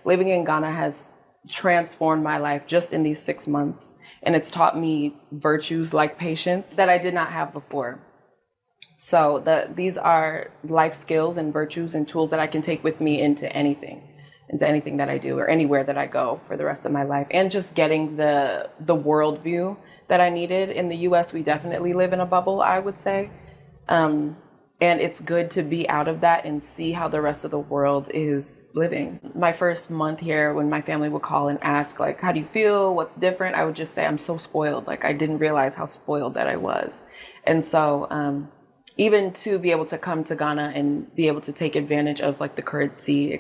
living in Ghana has transformed my life just in these 6 months. And it's taught me virtues like patience that I did not have before. So these are life skills and virtues and tools that I can take with me into anything that I do or anywhere that I go for the rest of my life. And just getting the worldview that I needed. In the US, we definitely live in a bubble, I would say. And it's good to be out of that and see how the rest of the world is living. My first month here, when my family would call and ask, like, how do you feel? What's different? I would just say, I'm so spoiled. Like, I didn't realize how spoiled that I was. And so even to be able to come to Ghana and be able to take advantage of like the currency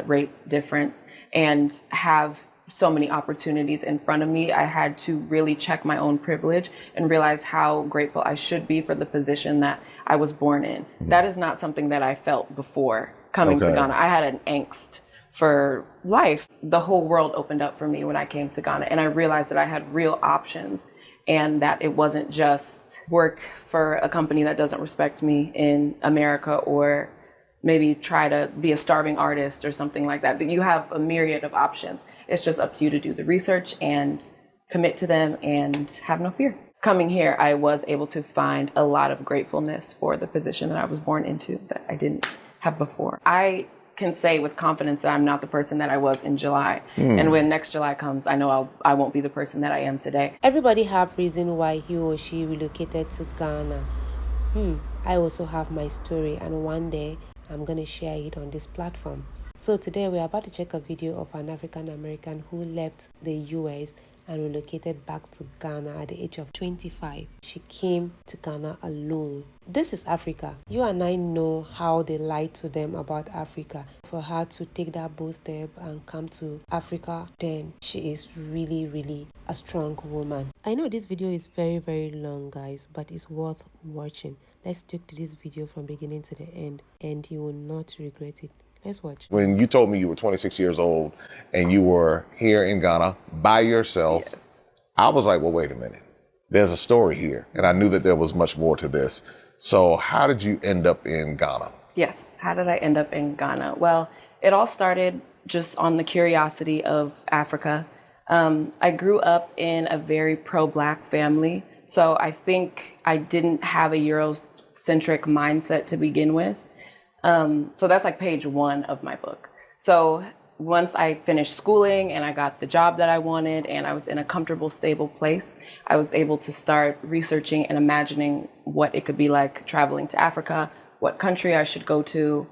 rate difference and have so many opportunities in front of me, I had to really check my own privilege and realize how grateful I should be for the position that I was born in. That is not something that I felt before coming to Ghana. I had an angst for life. The whole world opened up for me when I came to Ghana, and I realized that I had real options and that it wasn't just work for a company that doesn't respect me in America or maybe try to be a starving artist or something like that. But you have a myriad of options. It's just up to you to do the research and commit to them and have no fear. Coming here, I was able to find a lot of gratefulness for the position that I was born into that I didn't have before. I can say with confidence that I'm not the person that I was in July. And when next July comes, I know I won't be the person that I am today. Everybody have reason why he or she relocated to Ghana. I also have my story, and one day I'm going to share it on this platform. So today we're about to check a video of an African American who left the US and relocated back to Ghana at the age of 25. She came to Ghana alone. This is Africa. You and I know how they lied to them about Africa. For her to take that bold step and come to Africa, then she is really, really a strong woman. I know this video is very, very long, guys, but it's worth watching. Let's stick to this video from beginning to the end, and you will not regret it. Let's watch. When you told me you were 26 years old and you were here in Ghana by yourself, yes, I was like, well, wait a minute. There's a story here. And I knew that there was much more to this. So how did you end up in Ghana? Yes. How did I end up in Ghana? Well, it all started just on the curiosity of Africa. I grew up in a very pro-Black family. So I think I didn't have a Eurocentric mindset to begin with. So that's like page 1 of my book. So once I finished schooling and I got the job that I wanted and I was in a comfortable, stable place, I was able to start researching and imagining what it could be like traveling to Africa, what country I should go to,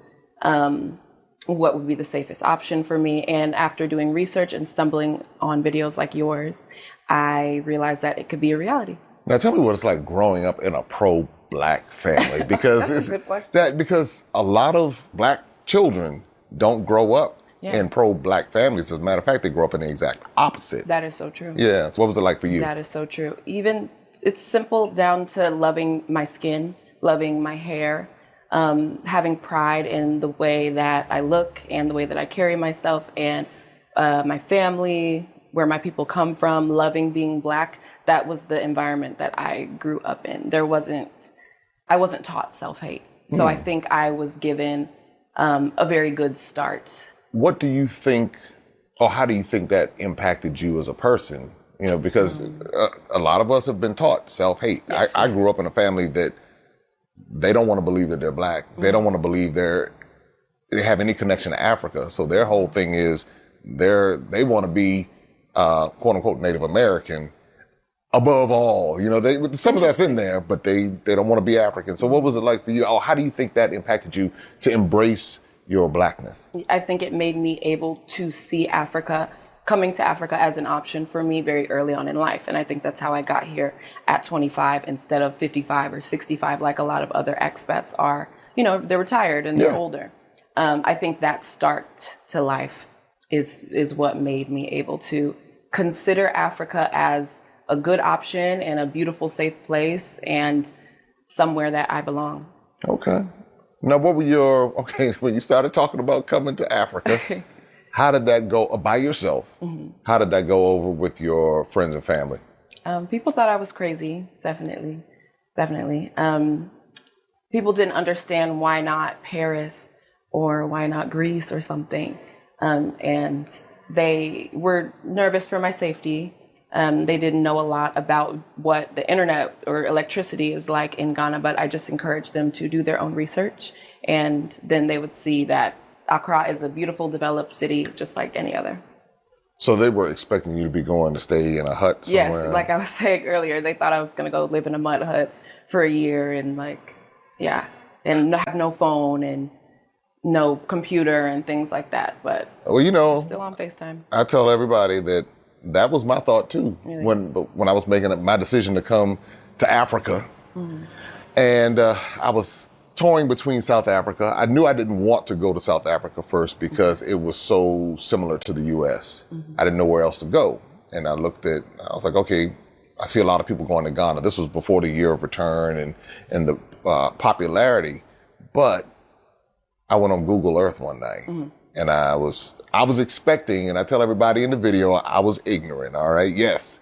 what would be the safest option for me. And after doing research and stumbling on videos like yours, I realized that it could be a reality. Now tell me what it's like growing up in a pro-Black family, because That's a good question. because a lot of Black children don't grow up in pro-Black families. As a matter of fact, they grow up in the exact opposite. That is so true. Yeah. So what was it like for you? That is so true. Even it's simple down to loving my skin, loving my hair, having pride in the way that I look and the way that I carry myself and my family, where my people come from, loving being Black. That was the environment that I grew up in. I wasn't taught self-hate. So I think I was given a very good start. What do you think, or how do you think that impacted you as a person? You know, because a lot of us have been taught self-hate. Yes, I grew up in a family that they don't want to believe that they're Black. They don't want to believe they have any connection to Africa. So their whole thing is they want to be quote unquote Native American above all. You know, some of that's in there, but they don't want to be African. So what was it like for you? Or how do you think that impacted you to embrace your Blackness? I think it made me able to see coming to Africa as an option for me very early on in life. And I think that's how I got here at 25 instead of 55 or 65, like a lot of other expats are. You know, they're retired and they're older. I think that start to life is what made me able to consider Africa as a good option and a beautiful, safe place and somewhere that I belong. Okay. Now, what were when you started talking about coming to Africa, how did that go by yourself? How did that go over with your friends and family? People thought I was crazy, definitely. People didn't understand why not Paris or why not Greece or something. and they were nervous for my safety. They didn't know a lot about what the internet or electricity is like in Ghana, but I just encouraged them to do their own research. And then they would see that Accra is a beautiful, developed city, just like any other. So they were expecting you to be going to stay in a hut somewhere? Yes, like I was saying earlier, they thought I was going to go live in a mud hut for a year and and have no phone and no computer and things like that. But well, still on FaceTime. I tell everybody that was my thought too, really? when I was making my decision to come to Africa. And I was touring between South Africa. I knew I didn't want to go to South Africa first because it was so similar to the US. I didn't know where else to go. And I was like, okay, I see a lot of people going to Ghana. This was before the year of return and the popularity. But I went on Google Earth one night and I was expecting, and I tell everybody in the video, I was ignorant, all right? Yes,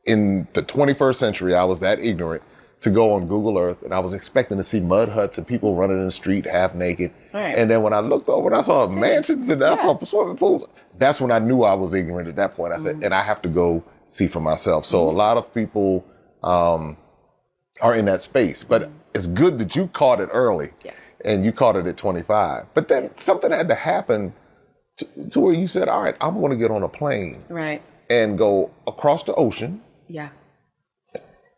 in the 21st century, I was that ignorant to go on Google Earth, and I was expecting to see mud huts and people running in the street half naked. Right. And then when I looked over and I saw mansions and I saw swimming pools, that's when I knew I was ignorant at that point. I said, and I have to go see for myself. So a lot of people are in that space, but it's good that you caught it early. Yes. And you caught it at 25. But then something had to happen to where you said, all right, I'm going to get on a plane. Right. And go across the ocean. Yeah.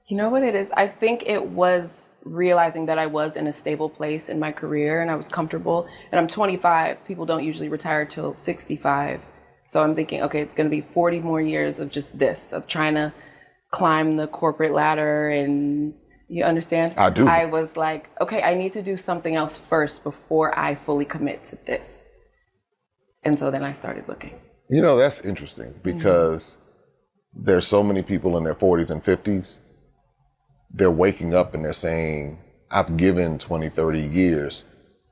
You know what it is? I think it was realizing that I was in a stable place in my career and I was comfortable. And I'm 25. People don't usually retire till 65. So I'm thinking, okay, it's going to be 40 more years of just this, of trying to climb the corporate ladder. And you understand? I do. I was like, okay, I need to do something else first before I fully commit to this. And so then I started looking. That's interesting because there's so many people in their 40s and 50s. They're waking up and they're saying, I've given 20, 30 years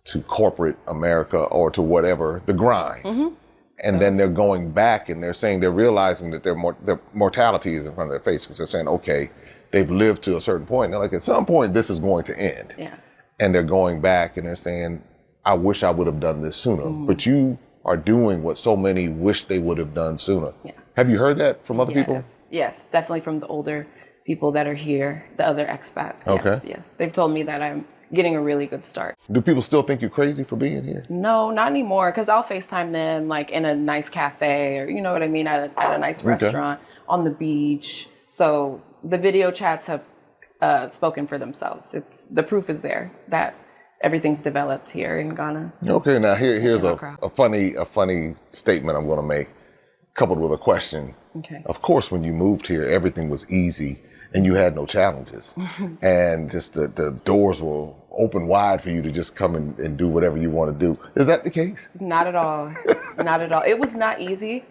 to corporate America or to whatever, the grind. And then they're going back and they're saying, they're realizing that their mortality is in front of their face because they're saying, okay, they've lived to a certain point. They're like, at some point, this is going to end. Yeah. And they're going back and they're saying, I wish I would have done this sooner. But you are doing what so many wish they would have done sooner. Yeah. Have you heard that from other people? Yes, definitely from the older people that are here, the other expats. Okay. Yes. They've told me that I'm getting a really good start. Do people still think you're crazy for being here? No, not anymore, because I'll FaceTime them like in a nice cafe or, you know what I mean, at a nice restaurant, on the beach. So the video chats have spoken for themselves. The proof is there that everything's developed here in Ghana. Okay, now here's a Accra. funny statement I'm going to make, coupled with a question. Okay. Of course, when you moved here, everything was easy and you had no challenges, and just the doors were open wide for you to just come and do whatever you want to do. Is that the case? Not at all. Not at all. It was not easy,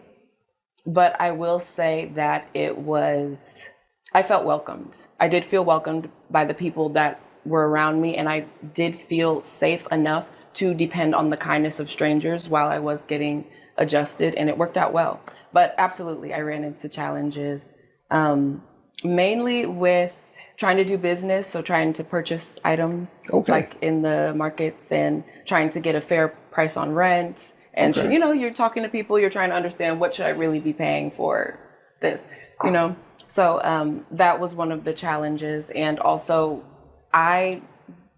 but I will say that I felt welcomed. I did feel welcomed by the people that were around me, and I did feel safe enough to depend on the kindness of strangers while I was getting adjusted, and it worked out well. But absolutely, I ran into challenges, mainly with trying to do business, so trying to purchase items like in the markets and trying to get a fair price on rent. And, you're talking to people, you're trying to understand what should I really be paying for this, So that was one of the challenges. And also, I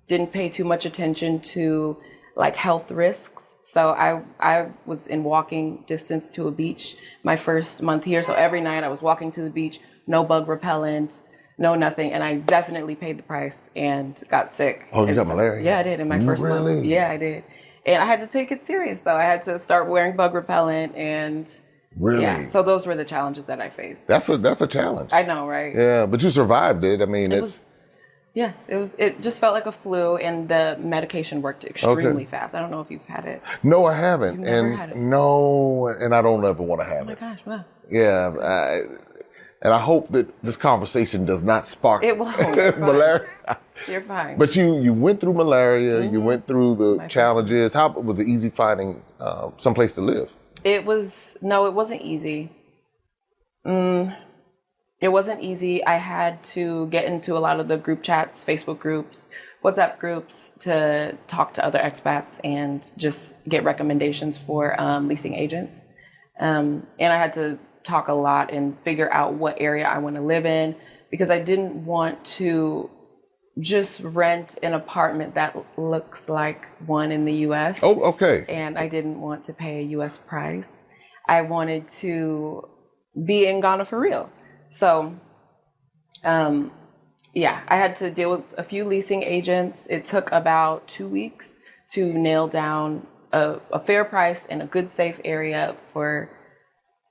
didn't pay too much attention to like health risks. So I was in walking distance to a beach my first month here. So every night I was walking to the beach, no bug repellent, no nothing. And I definitely paid the price and got sick. Oh, you got malaria? Yeah, I did in my first month. Yeah, I did. And I had to take it serious though. I had to start wearing bug repellent and Really? Yeah. So those were the challenges that I faced. That's a challenge. I know, right? Yeah, but you survived it. I mean, it just felt like a flu, and the medication worked extremely fast. I don't know if you've had it. No, I haven't. You've never had it? No, and I don't ever want to have it. Oh my gosh, wow. Yeah, and I hope that this conversation does not spark It won't. malaria. You're fine. But you went through malaria. You went through the My challenges. How was it easy finding someplace to live? It wasn't easy. it wasn't easy. I had to get into a lot of the group chats, Facebook groups, WhatsApp groups to talk to other expats and just get recommendations for leasing agents. And I had to talk a lot and figure out what area I want to live in, because I didn't want to just rent an apartment that looks like one in the US. Oh, okay. And I didn't want to pay a US price. I wanted to be in Ghana for real. So, yeah, I had to deal with a few leasing agents. It took about 2 weeks to nail down a fair price in a good, safe area for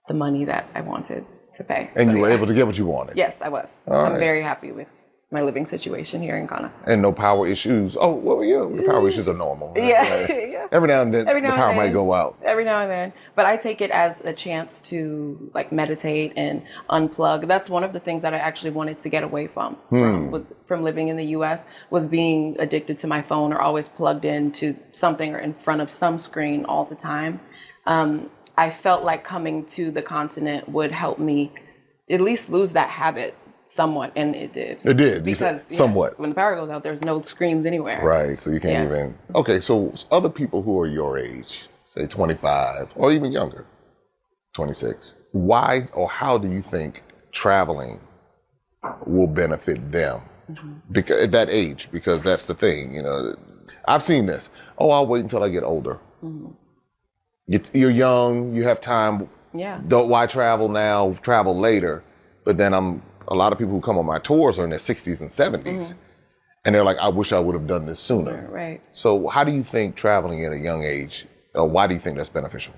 the money that I wanted to pay. And So, you were yeah. able to get what you wanted. Yes, I was. All I'm right. very happy with my living situation here in Ghana. And no power issues. Oh, well, yeah, the power issues are normal. Yeah, yeah. Every now and then, Every the now power and might then. go out. Every now and then. But I take it as a chance to like meditate and unplug. That's one of the things that I actually wanted to get away from living in the US, was being addicted to my phone or always plugged into something or in front of some screen all the time. I felt like coming to the continent would help me at least lose that habit somewhat, and it did. It did. You said Because yeah, somewhat. when the power goes out, there's no screens anywhere. Right. So you can't Yeah. even. Okay. So other people who are your age, say 25 or even younger, 26, why or how do you think traveling will benefit them? Because at that age, because that's the thing, I've seen this. Oh, I'll wait until I get older. You're young, you have time. Yeah. Why travel now? Travel later. But then a lot of people who come on my tours are in their 60s and 70s. And they're like, I wish I would have done this sooner. Right. So how do you think traveling at a young age, or why do you think that's beneficial?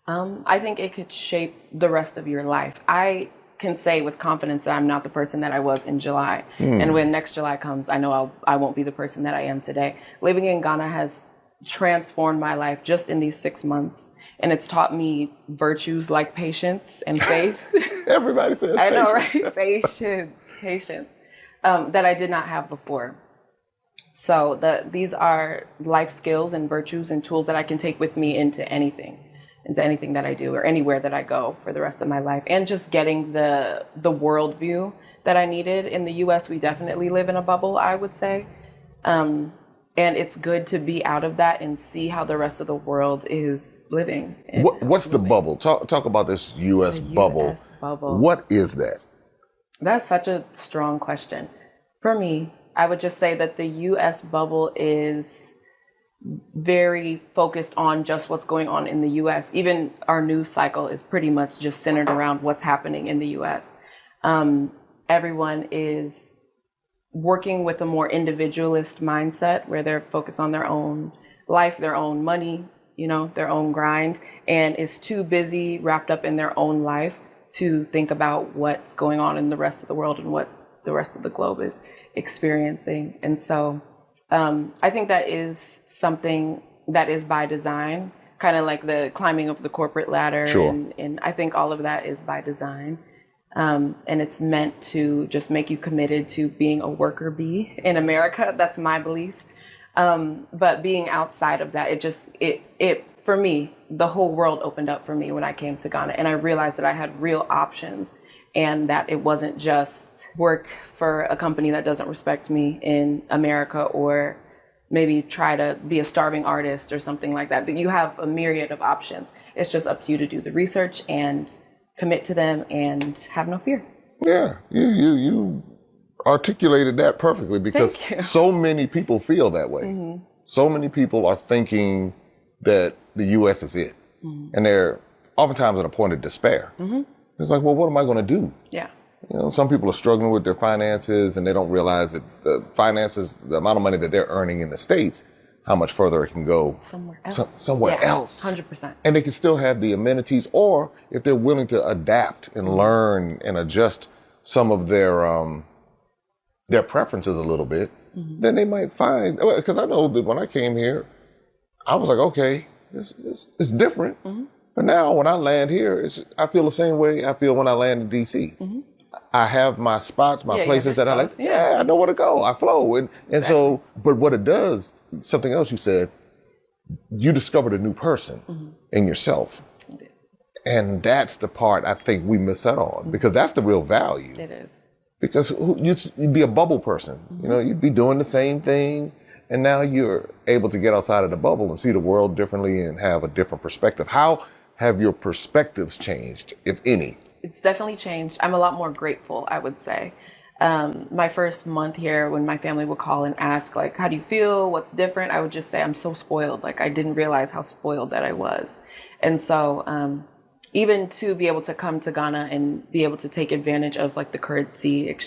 I think it could shape the rest of your life. I can say with confidence that I'm not the person that I was in July. And when next July comes, I know I won't be the person that I am today. Living in Ghana has transformed my life just in these 6 months. And it's taught me virtues like patience and faith. Everybody says I know, patience. right? Patience, that I did not have before. So these are life skills and virtues and tools that I can take with me into anything that I do or anywhere that I go for the rest of my life. And just getting the worldview that I needed. In the US, we definitely live in a bubble, I would say. And it's good to be out of that and see how the rest of the world is living. What's the bubble? Talk about this U.S. bubble. US bubble. What is that? That's such a strong question. For me, I would just say that the US bubble is very focused on just what's going on in the US. Even our news cycle is pretty much just centered around what's happening in the US. Everyone is working with a more individualist mindset where they're focused on their own life, their own money, their own grind, and is too busy wrapped up in their own life to think about what's going on in the rest of the world and what the rest of the globe is experiencing. And so I think that is something that is by design, kind of like the climbing of the corporate ladder. Sure. And I think all of that is by design. And it's meant to just make you committed to being a worker bee in America. That's my belief. But being outside of that, it for me, the whole world opened up for me when I came to Ghana. And I realized that I had real options and that it wasn't just work for a company that doesn't respect me in America or maybe try to be a starving artist or something like that. But you have a myriad of options. It's just up to you to do the research and commit to them and have no fear. Yeah, you articulated that perfectly, because Thank you. so many people feel that way. So many people are thinking that the U.S. is it. And they're oftentimes at a point of despair. It's like, well, what am I going to do? Yeah. Some people are struggling with their finances and they don't realize that the finances, the amount of money that they're earning in the States, how much further it can go Somewhere else. somewhere Yeah, else. 100%. And they can still have the amenities, or if they're willing to adapt and learn and adjust some of their preferences a little bit, then they might find, because I know that when I came here, I was like, okay, it's different. But now when I land here, I feel the same way I feel when I land in D.C. I have my spots, my Yeah, you have places your that I like. stuff, yeah. Yeah, I know where to go. I flow. And so, but what it does, something else you said, you discovered a new person in yourself. And that's the part I think we miss out on, because that's the real value. It is. Because you'd be a bubble person, you know, you'd be doing the same thing. And now you're able to get outside of the bubble and see the world differently and have a different perspective. How have your perspectives changed, if any? It's definitely changed. I'm a lot more grateful, I would say. My first month here, when my family would call and ask, like, how do you feel? What's different? I would just say, I'm so spoiled. Like, I didn't realize how spoiled that I was. And so even to be able to come to Ghana and be able to take advantage of like the currency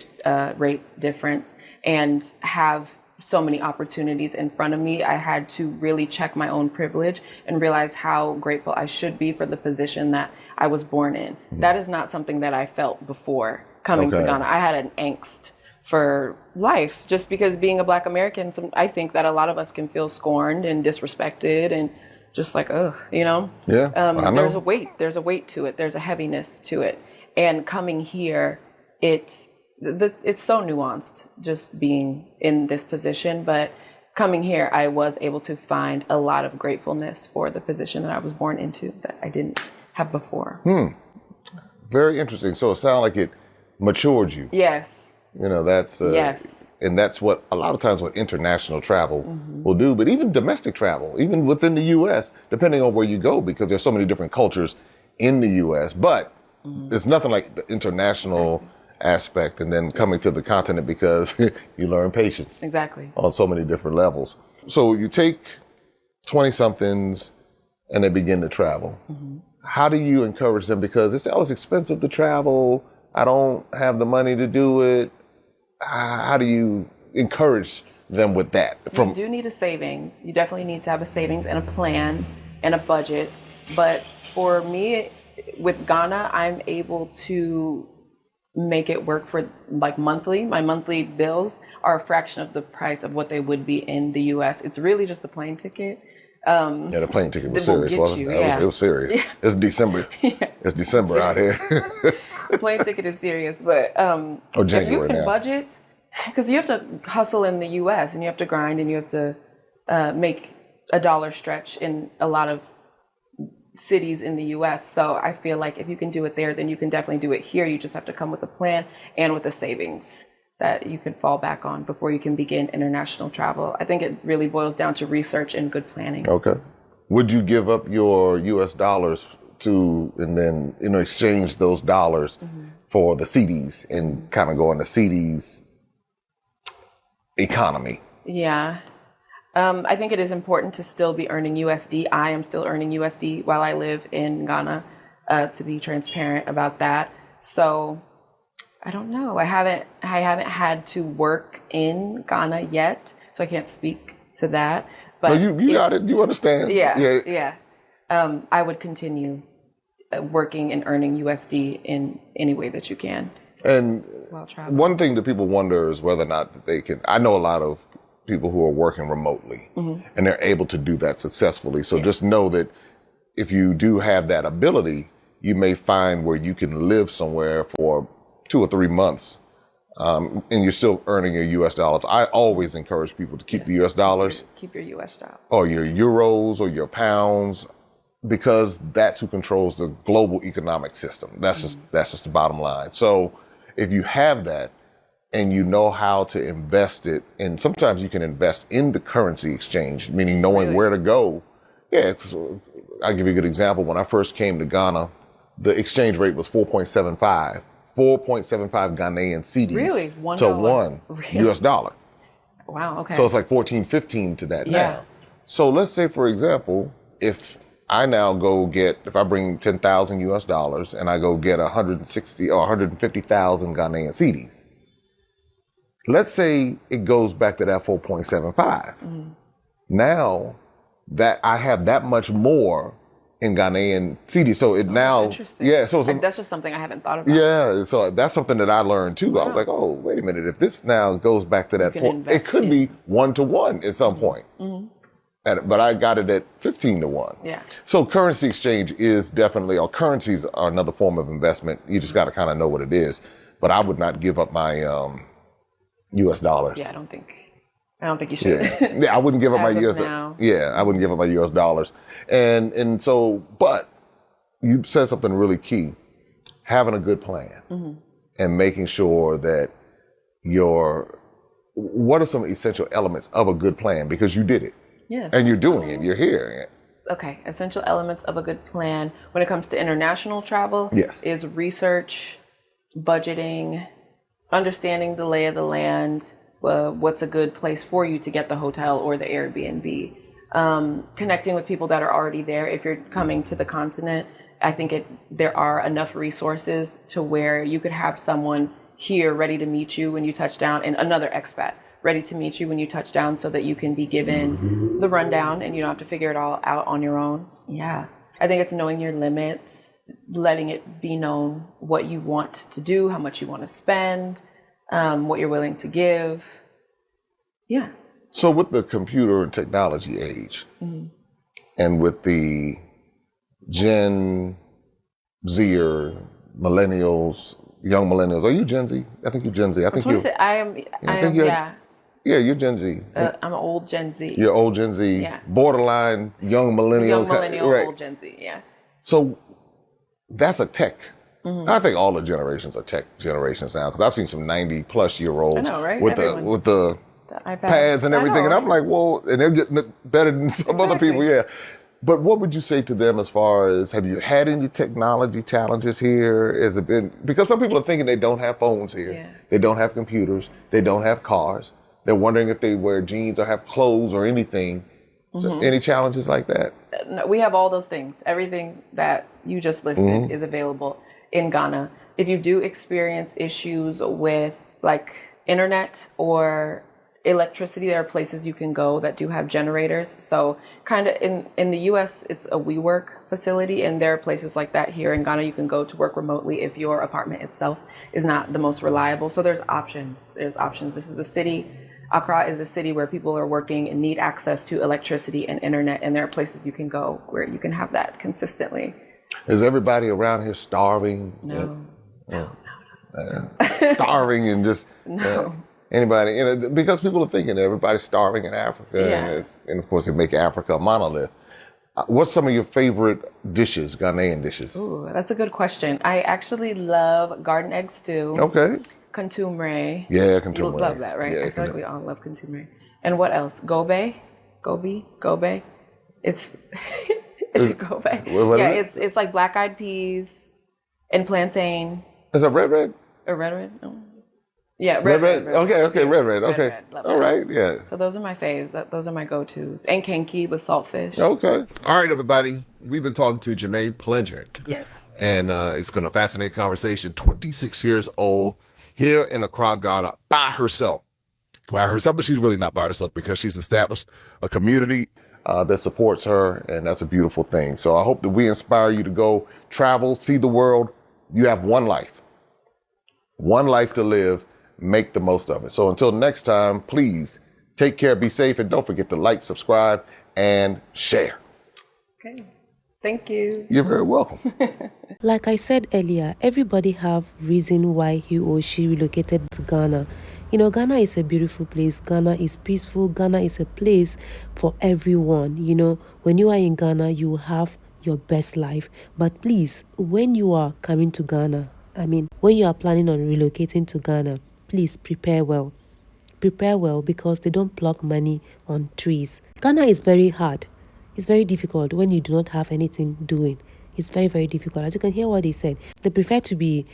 rate difference and have so many opportunities in front of me, I had to really check my own privilege and realize how grateful I should be for the position that I was born in. That is not something that I felt before coming to Ghana. I had an angst for life just because being a Black American, I think that a lot of us can feel scorned and disrespected and just like, ugh, you know? Yeah, I know. There's a weight to it. There's a heaviness to it. And coming here, it's so nuanced just being in this position, but coming here, I was able to find a lot of gratefulness for the position that I was born into that I didn't have before. Very interesting. So it sounds like it matured you. Yes. You know, that's Yes. And that's what a lot of times what international travel will do, but even domestic travel, even within the U.S., depending on where you go, because there's so many different cultures in the U.S., but it's nothing like the international aspect, and then coming to the continent, because you learn patience Exactly. on so many different levels. So you take 20-somethings and they begin to travel. How do you encourage them? Because it's always expensive to travel. I don't have the money to do it. How do you encourage them with that? You do need a savings. You definitely need to have a savings and a plan and a budget. But for me, with Ghana, I'm able to make it work for like monthly. My monthly bills are a fraction of the price of what they would be in the US. It's really just the plane ticket. Yeah, the plane ticket was That will serious, get wasn't you, it? yeah. It was serious. Yeah. It's December. It's December out here. The plane ticket is serious, but Or if you January can now. budget, because you have to hustle in the US and you have to grind and you have to make a dollar stretch in a lot of cities in the US. So I feel like if you can do it there, then you can definitely do it here. You just have to come with a plan and with a savings that you can fall back on before you can begin international travel. I think it really boils down to research and good planning. Okay. Would you give up your US dollars to, and then, you know, exchange those dollars for the CDs and kind of go on the CDs economy? Yeah. I think it is important to still be earning USD. I am still earning USD while I live in Ghana, to be transparent about that. So I don't know. I haven't had to work in Ghana yet, so I can't speak to that. But No, you got it. You understand? Yeah. I would continue working and earning USD in any way that you can And while traveling. one thing that people wonder is whether or not they can. I know a lot of people who are working remotely and they're able to do that successfully. So just know that if you do have that ability, you may find where you can live somewhere for 2 or 3 months and you're still earning your US dollars. I always encourage people to keep the US dollars Keep your US job. or your euros or your pounds, because that's who controls the global economic system. That's just the bottom line. So if you have that and you know how to invest it, and sometimes you can invest in the currency exchange, meaning knowing where to go. Yeah, I'll give you a good example. When I first came to Ghana, the exchange rate was 4.75 Ghanaian cedis Really? to $1? one US dollar. Wow. Okay. So it's like 14, 15 to that now. So let's say, for example, if I now if I bring 10,000 US dollars and I go get 160 or 150,000 Ghanaian cedis, let's say it goes back to that 4.75. Now that I have that much more in Ghanaian cedis, so it now, interesting. yeah, so it's that's just something I haven't thought about. yeah, so that's something that I learned too. I was like, oh, wait a minute. If this now goes back to that can point, it invest could in- be 1-to-1 at some point. But I got it at 15-to-1. Yeah. So currency exchange is definitely, or currencies are another form of investment. You just got to kind of know what it is. But I would not give up my U.S. dollars. Yeah, I don't think you should. Yeah, I wouldn't give up my As of U.S. now. Yeah, I wouldn't give up my U.S. dollars. And so, but you said something really key, having a good plan and making sure that what are some essential elements of a good plan? Because you did it. Yes. And you're doing it. You're here. Okay, essential elements of a good plan when it comes to international travel Yes. is research, budgeting, understanding the lay of the land, what's a good place for you to get the hotel or the Airbnb, connecting with people that are already there. If you're coming to the continent, I think there are enough resources to where you could have someone here ready to meet you when you touch down, and another expat ready to meet you when you touch down, so that you can be given the rundown and you don't have to figure it all out on your own. Yeah. I think it's knowing your limits, letting it be known what you want to do, how much you want to spend, what you're willing to give. Yeah. So with the computer and technology age and with the Gen Z or millennials, young millennials, are you Gen Z? I think you're Gen Z. I think you're. Yeah, you're Gen Z. I'm an old Gen Z. You're old Gen Z, Yeah. borderline young millennial. Young millennial, right. old Gen Z, yeah. So that's a tech. I think all the generations are tech generations now, because I've seen some 90-plus-year-olds I know, right? with Everyone. the iPads pads and everything, and I'm like, whoa, and they're getting it better than some other people, yeah. But what would you say to them as far as, have you had any technology challenges here? Has it been, because some people are thinking they don't have phones here, Yeah. they don't have computers, they don't have cars. They're wondering if they wear jeans or have clothes or anything. So any challenges like that? No, we have all those things. Everything that you just listed is available in Ghana. If you do experience issues with like internet or electricity, there are places you can go that do have generators. So kind of in the US, it's a WeWork facility, and there are places like that here in Ghana you can go to work remotely if your apartment itself is not the most reliable. So there's options. This is a city. Accra is a city where people are working and need access to electricity and internet, and there are places you can go where you can have that consistently. Is everybody around here starving? No. Starving and just No. anybody, because people are thinking that everybody's starving in Africa, Yeah. and of course they make Africa a monolith. What's some of your favorite dishes, Ghanaian dishes? Ooh, that's a good question. I actually love garden egg stew. Okay. Contumre. Yeah, You contumre. love that, right? Yeah, I feel like we all love contumre. And what else? Gobe? It's is it gobe? What Yeah, is it? it's like black eyed peas and plantain. Is it red? Or red? No. Yeah, Red. red. Okay, red. Red, Okay. red. Love All that. right, yeah. So those are my faves. Those are my go-tos. And kenki with saltfish. Okay. All right, everybody. We've been talking to Janae Plendrick. Yes. And it's been a fascinating conversation. 26 years old, here in Accra, Ghana, by herself. But she's really not by herself, because she's established a community. That supports her, and that's a beautiful thing. So I hope that we inspire you to go travel, see the world. You have one life to live. Make the most of it. So until next time, please take care, be safe, and don't forget to like, subscribe, and share. Okay. Thank you. You're very welcome. Like I said earlier, everybody have reason why he or she relocated to Ghana. You know, Ghana is a beautiful place. Ghana is peaceful. Ghana is a place for everyone. You know, when you are in Ghana, you will have your best life. But please, when you are coming to Ghana, when you are planning on relocating to Ghana, please prepare well. Prepare well, because they don't pluck money on trees. Ghana is very hard. It's very difficult when you do not have anything doing. It's very, very difficult. As you can hear what they said, they prefer to be,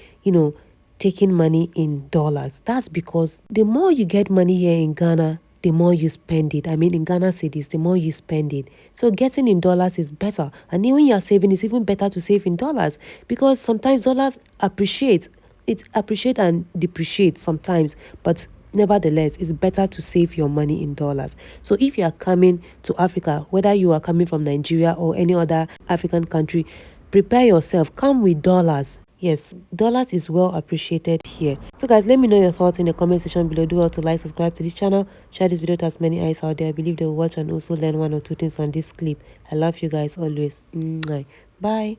taking money in dollars. That's because the more you get money here in Ghana, the more you spend it. In Ghana cedis, the more you spend it. So getting in dollars is better. And when you are saving, it's even better to save in dollars, because sometimes dollars appreciate. It appreciate and depreciate sometimes, but nevertheless, it's better to save your money in dollars. So if you are coming to Africa, whether you are coming from Nigeria or any other African country, prepare yourself. Come with dollars. Yes, dollars is well appreciated here. So guys, let me know your thoughts in the comment section below. Do well to like, subscribe to this channel, share this video to as many eyes out there. I believe they will watch and also learn one or two things on this clip. I love you guys always. Bye.